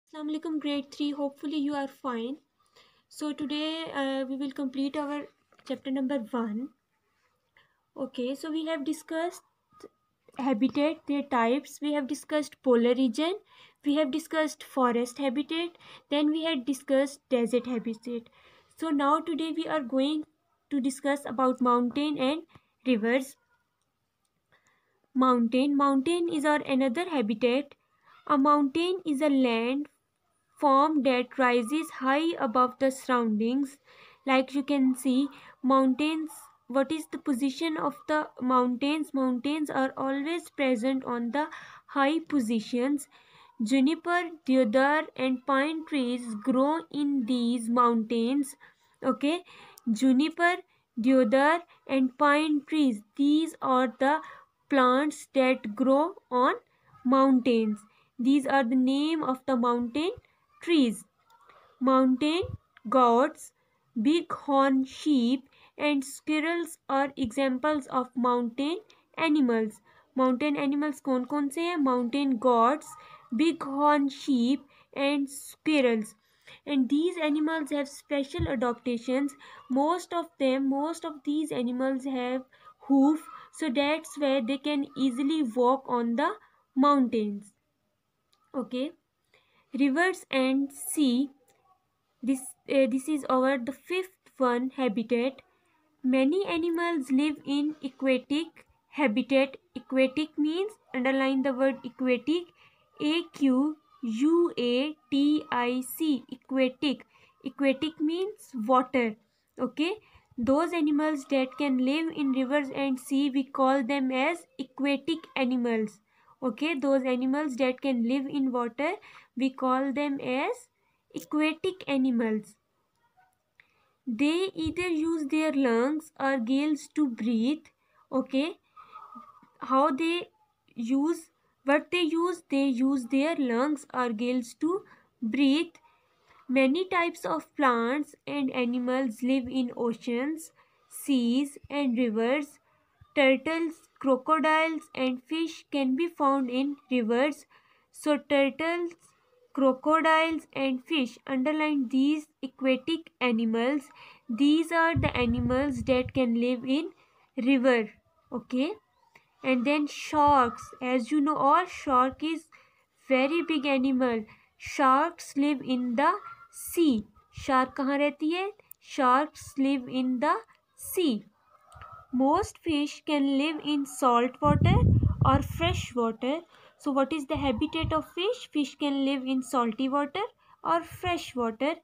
Assalamu alaikum grade 3. Hopefully you are fine. So today we will complete our chapter number 1. Okay, so we have discussed habitat, their types. We have discussed polar region. We have discussed forest habitat. Then we had discussed desert habitat. So now today we are going to discuss about mountain and rivers. Mountain is our another habitat. A mountain is a land form that rises high above the surroundings. Like you can see, mountains, what is the position of the mountains are always present on the high positions. Juniper, deodar and pine trees grow in these mountains. Okay, juniper, deodar and pine trees, these are the plants that grow on mountains. These are the name of the mountain trees. Mountain goats, bighorn sheep and squirrels are examples of mountain animals. Mountain animals कौन कौन से हैं? Mountain goats, bighorn sheep and squirrels. And these animals have special adaptations. Most of these animals have hoof, so that's why they can easily walk on the mountains. Okay, rivers and sea. This is our the fifth one, habitat. Many animals live in aquatic habitat. Aquatic means, underline the word aquatic, AQUATIC, aquatic. Aquatic means water. Okay, those animals that can live in rivers and sea, we call them as aquatic animals. Okay, those animals that can live in water, we call them as aquatic animals. They either use their lungs or gills to breathe. Okay, how they use, what they use their lungs or gills to breathe. Many types of plants and animals live in oceans, seas and rivers. Turtles, crocodiles and fish can be found in rivers. So turtles, crocodiles and fish, underline these aquatic animals. These are the animals that can live in river. Okay, and then sharks, as you know, all shark is very big animal. Sharks live in the sea. Shark कहाँ रहती है? Sharks live in the sea. Most fish can live in salt water or fresh water. So what is the habitat of fish? Fish can live in salty water or fresh water.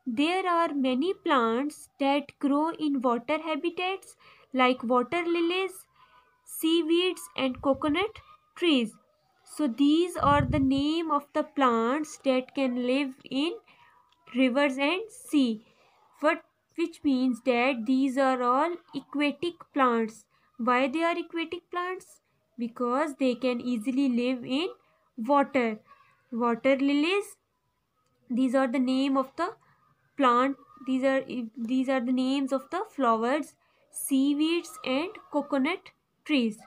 There are many plants that grow in water habitats like water lilies, seaweeds and coconut trees. So these are the name of the plants that can live in rivers and sea. What, which means that these are all aquatic plants. Why they are aquatic plants? Because they can easily live in water. Water lilies, these are the name of the plant. These are the names of the flowers, seaweeds and coconut trees.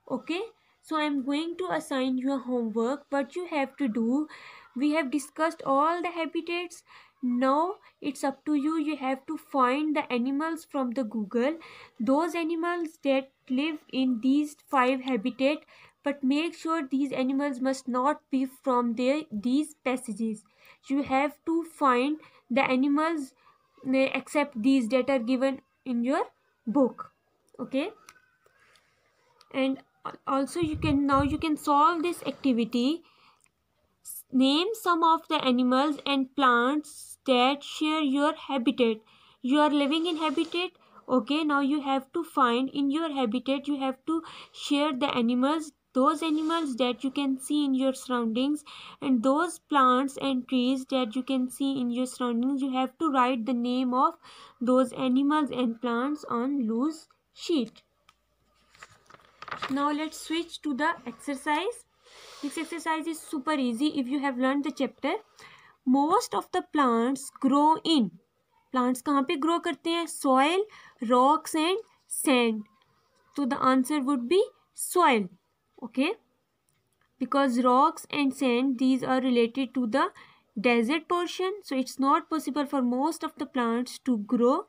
Okay, so I am going to assign you a homework. What you have to do, we have discussed all the habitats. Now it's up to you. You have to find the animals from the Google, those animals that live in these 5 habitat, but make sure these animals must not be from these passages. You have to find the animals except these that are given in your book. Okay, and also you can solve this activity. Name some of the animals and plants that share your habitat. You are living in habitat. Okay, now you have to find in your habitat, you have to share the animals, those animals that you can see in your surroundings, and those plants and trees that you can see in your surroundings. You have to write the name of those animals and plants on loose sheet. Now let's switch to the exercise. This exercise is super easy if you have learned the chapter. Most of the plants grow in. Plants कहाँ पे grow करते हैं? Soil, rocks and sand. So the answer would be soil. Okay, because rocks and sand, these are related to the desert portion, so it's not possible for most of the plants to grow.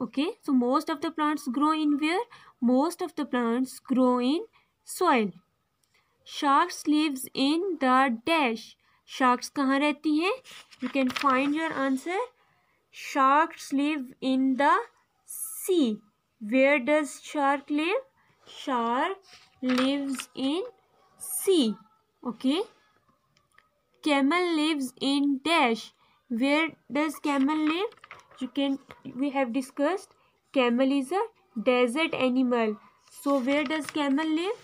Okay, so most of the plants grow in where? Most of the plants grow in soil. Sharks lives in the dash. Sharks कहाँ रहती हैं? You can find your answer. Sharks live in the sea. Where does shark live? Shark lives in sea. Okay. Camel lives in dash. Where does camel live? We have discussed camel is a desert animal. So where does camel live?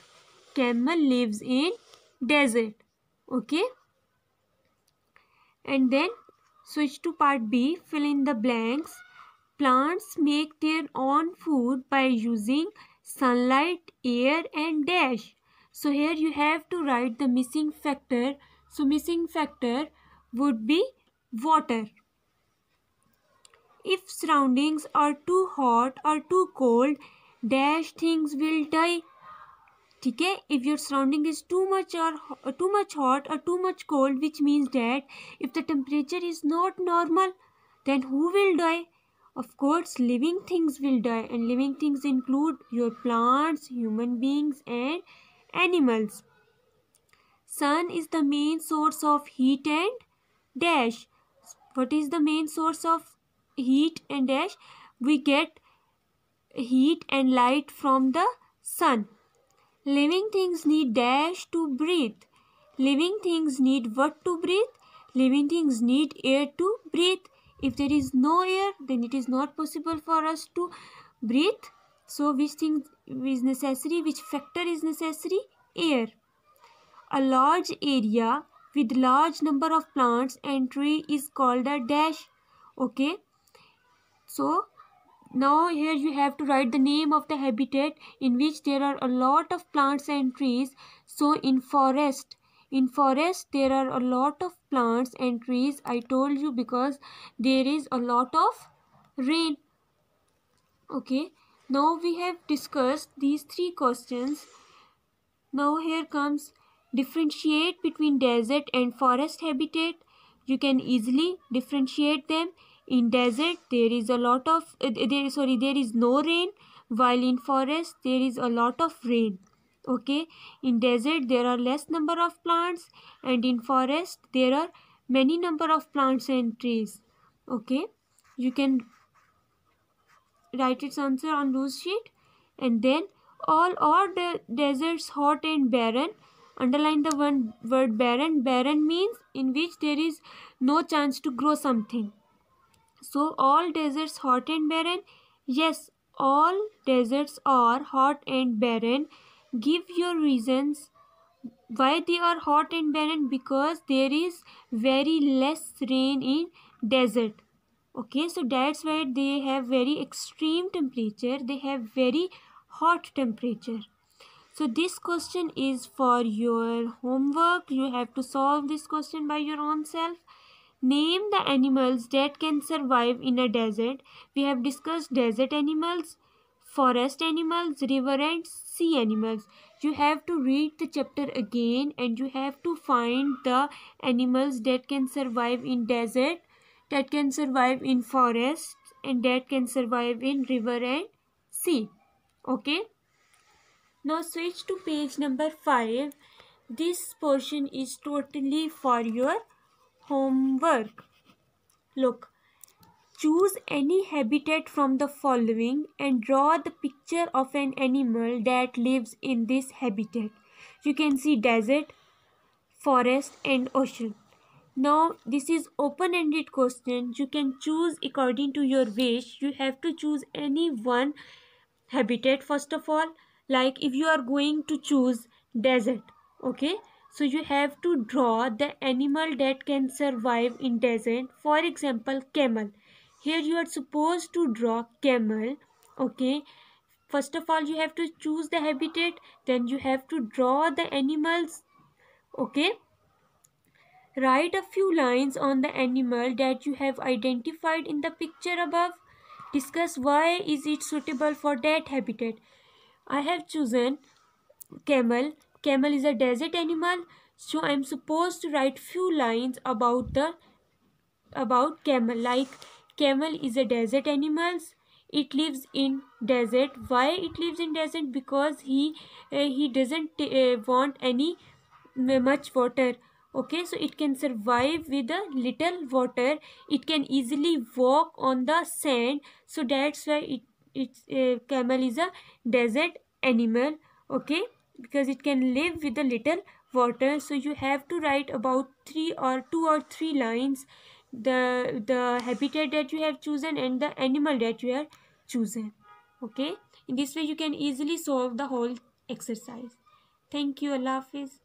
Camel lives in desert. Okay. And then switch to part B, fill in the blanks. Plants make their own food by using sunlight, air and dash. So here you have to write the missing factor. So missing factor would be water. If surroundings are too hot or too cold, dash things will die. ठीक है, if your surrounding is too much hot or too much cold, which means that if the temperature is not normal, then who will die? Of course, living things will die, and living things include your plants, human beings and animals. Sun is the main source of heat and dash. What is the main source of heat and dash? We get heat and light from the sun. Living things need dash to breathe. Living things need what to breathe? Living things need air to breathe. If there is no air, then it is not possible for us to breathe. So which thing is necessary? Which factor is necessary? Air. A large area with large number of plants and tree is called a dash. Okay. So now here you have to write the name of the habitat in which there are a lot of plants and trees. So in forest there are a lot of plants and trees. I told you because there is a lot of rain. Okay, now we have discussed these three questions. Now here comes differentiate between desert and forest habitat. You can easily differentiate them. In desert there is a lot of there is no rain, while in forest there is a lot of rain. Okay, in desert there are less number of plants, and in forest there are many number of plants and trees. Okay, you can write its answer on loose sheet. And then all are the deserts hot and barren. Underline the one word barren. Barren means in which there is no chance to grow something. So all deserts hot and barren? Yes, all deserts are hot and barren. Give your reasons why they are hot and barren. Because there is very less rain in desert. Okay, so that's why they have very extreme temperature. They have very hot temperature. So this question is for your homework. You have to solve this question by your own self. Name the animals that can survive in a desert. We have discussed desert animals, forest animals, river and sea animals. You have to read the chapter again and you have to find the animals that can survive in desert, that can survive in forest, and that can survive in river and sea. Okay. Now switch to page number 5. This portion is totally for your homework. Look, choose any habitat from the following and draw the picture of an animal that lives in this habitat. You can see desert, forest and ocean. Now this is open-ended question. You can choose according to your wish. You have to choose any one habitat first of all. Like if you are going to choose desert, okay, so you have to draw the animal that can survive in desert. For example, camel. Here you are supposed to draw camel. Okay, first of all you have to choose the habitat, then you have to draw the animals. Okay, write a few lines on the animal that you have identified in the picture above. Discuss why is it suitable for that habitat. I have chosen camel. Camel is a desert animal. So I'm supposed to write few lines about camel. Like, camel is a desert animals. It lives in desert. Why it lives in desert? Because he doesn't want any much water. Okay, so it can survive with a little water. It can easily walk on the sand. So that's why it's camel is a desert animal. Okay, because it can live with a little water. So you have to write about 2 or 3 lines, the habitat that you have chosen and the animal that you have chosen. Okay, in this way you can easily solve the whole exercise. Thank you. Allah Hafiz.